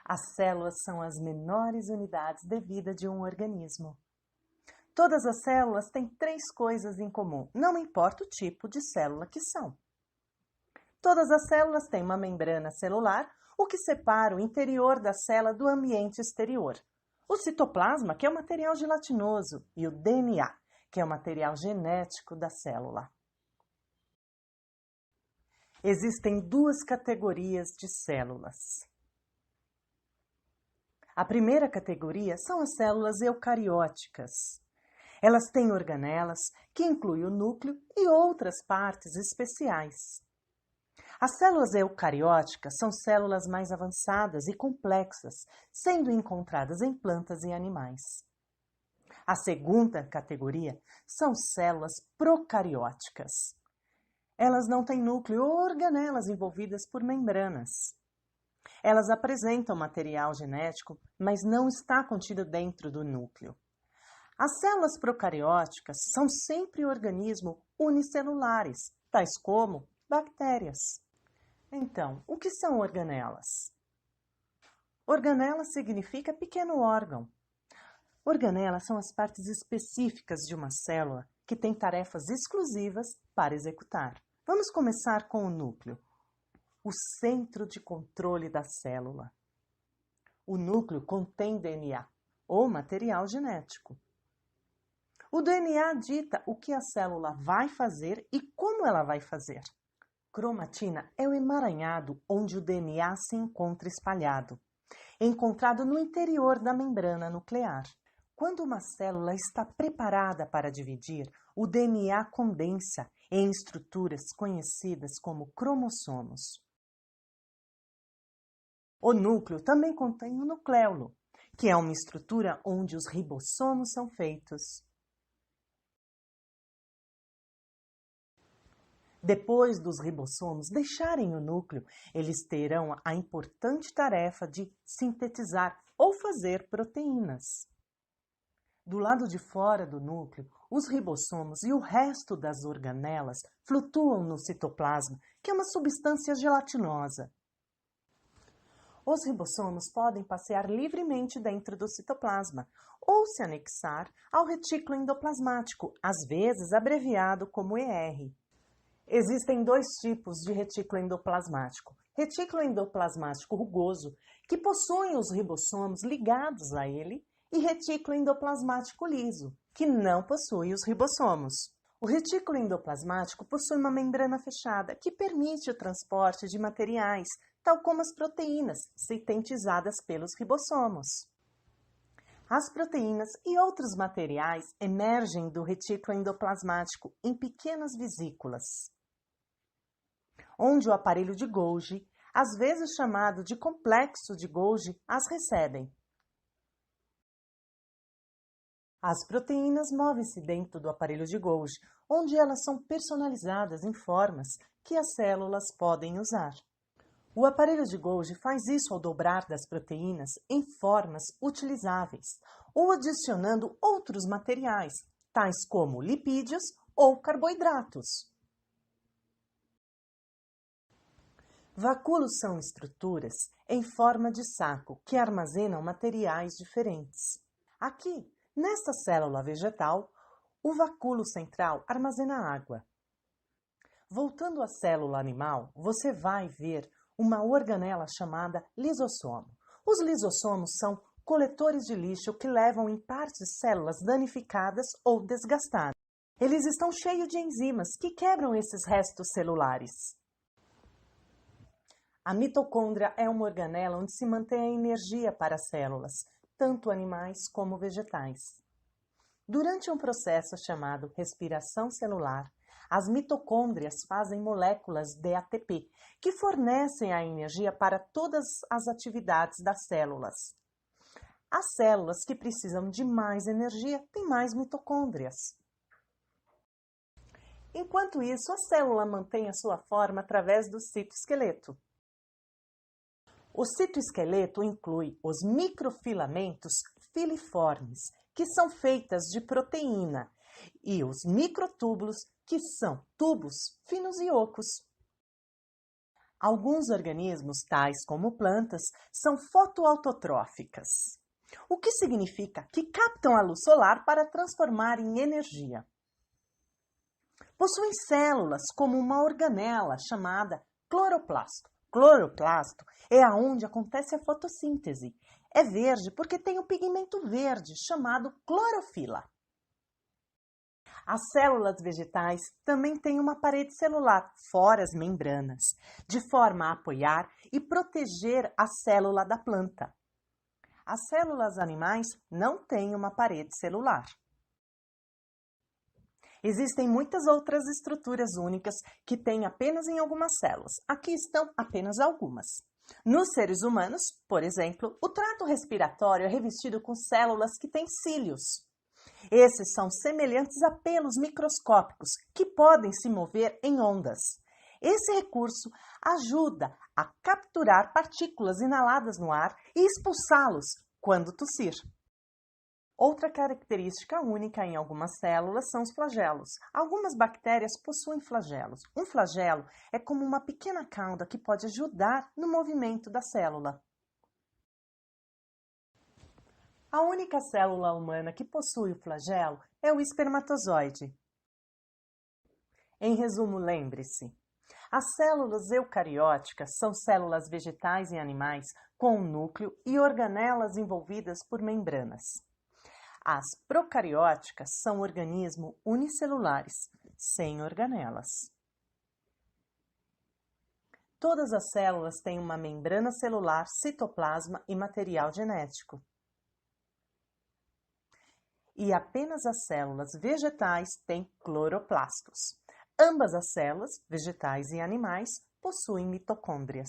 As células são as menores unidades de vida de um organismo. Todas as células têm três coisas em comum, não importa o tipo de célula que são. Todas as células têm uma membrana celular, o que separa o interior da célula do ambiente exterior. O citoplasma, que é o material gelatinoso, e o DNA, que é o material genético da célula. Existem duas categorias de células. A primeira categoria são as células eucarióticas. Elas têm organelas, que incluem o núcleo e outras partes especiais. As células eucarióticas são células mais avançadas e complexas, sendo encontradas em plantas e animais. A segunda categoria são células procarióticas. Elas não têm núcleo ou organelas envolvidas por membranas. Elas apresentam material genético, mas não está contido dentro do núcleo. As células procarióticas são sempre organismos unicelulares, tais como bactérias. Então, o que são organelas? Organela significa pequeno órgão. Organelas são as partes específicas de uma célula que tem tarefas exclusivas para executar. Vamos começar com o núcleo, o centro de controle da célula. O núcleo contém DNA, ou material genético. O DNA dita o que a célula vai fazer e como ela vai fazer. Cromatina é o emaranhado onde o DNA se encontra espalhado, encontrado no interior da membrana nuclear. Quando uma célula está preparada para dividir, o DNA condensa em estruturas conhecidas como cromossomos. O núcleo também contém o nucleolo, que é uma estrutura onde os ribossomos são feitos. Depois dos ribossomos deixarem o núcleo, eles terão a importante tarefa de sintetizar ou fazer proteínas. Do lado de fora do núcleo, os ribossomos e o resto das organelas flutuam no citoplasma, que é uma substância gelatinosa. Os ribossomos podem passear livremente dentro do citoplasma ou se anexar ao retículo endoplasmático, às vezes abreviado como ER. Existem dois tipos de retículo endoplasmático. Retículo endoplasmático rugoso, que possui os ribossomos ligados a ele, e retículo endoplasmático liso, que não possui os ribossomos. O retículo endoplasmático possui uma membrana fechada, que permite o transporte de materiais, tal como as proteínas, sintetizadas pelos ribossomos. As proteínas e outros materiais emergem do retículo endoplasmático em pequenas vesículas, onde o aparelho de Golgi, às vezes chamado de complexo de Golgi, as recebem. As proteínas movem-se dentro do aparelho de Golgi, onde elas são personalizadas em formas que as células podem usar. O aparelho de Golgi faz isso ao dobrar das proteínas em formas utilizáveis ou adicionando outros materiais, tais como lipídios ou carboidratos. Vacúolos são estruturas em forma de saco que armazenam materiais diferentes. Aqui, nesta célula vegetal, o vacúolo central armazena água. Voltando à célula animal, você vai ver uma organela chamada lisossomo. Os lisossomos são coletores de lixo que levam em partes células danificadas ou desgastadas. Eles estão cheios de enzimas que quebram esses restos celulares. A mitocôndria é uma organela onde se mantém a energia para as células, tanto animais como vegetais. Durante um processo chamado respiração celular, as mitocôndrias fazem moléculas de ATP, que fornecem a energia para todas as atividades das células. As células que precisam de mais energia têm mais mitocôndrias. Enquanto isso, a célula mantém a sua forma através do citoesqueleto. O citoesqueleto inclui os microfilamentos filiformes, que são feitas de proteína, e os microtúbulos, que são tubos finos e ocos. Alguns organismos, tais como plantas, são fotoautotróficas, o que significa que captam a luz solar para transformar em energia. Possuem células como uma organela chamada cloroplasto. Cloroplasto é aonde acontece a fotossíntese. É verde porque tem um pigmento verde chamado clorofila. As células vegetais também têm uma parede celular, fora as membranas, de forma a apoiar e proteger a célula da planta. As células animais não têm uma parede celular. Existem muitas outras estruturas únicas que têm apenas em algumas células. Aqui estão apenas algumas. Nos seres humanos, por exemplo, o trato respiratório é revestido com células que têm cílios. Esses são semelhantes a pelos microscópicos que podem se mover em ondas. Esse recurso ajuda a capturar partículas inaladas no ar e expulsá-los quando tossir. Outra característica única em algumas células são os flagelos. Algumas bactérias possuem flagelos. Um flagelo é como uma pequena cauda que pode ajudar no movimento da célula. A única célula humana que possui o flagelo é o espermatozoide. Em resumo, lembre-se: as células eucarióticas são células vegetais e animais com um núcleo e organelas envolvidas por membranas. As procarióticas são organismos unicelulares, sem organelas. Todas as células têm uma membrana celular, citoplasma e material genético. E apenas as células vegetais têm cloroplastos. Ambas as células, vegetais e animais, possuem mitocôndrias.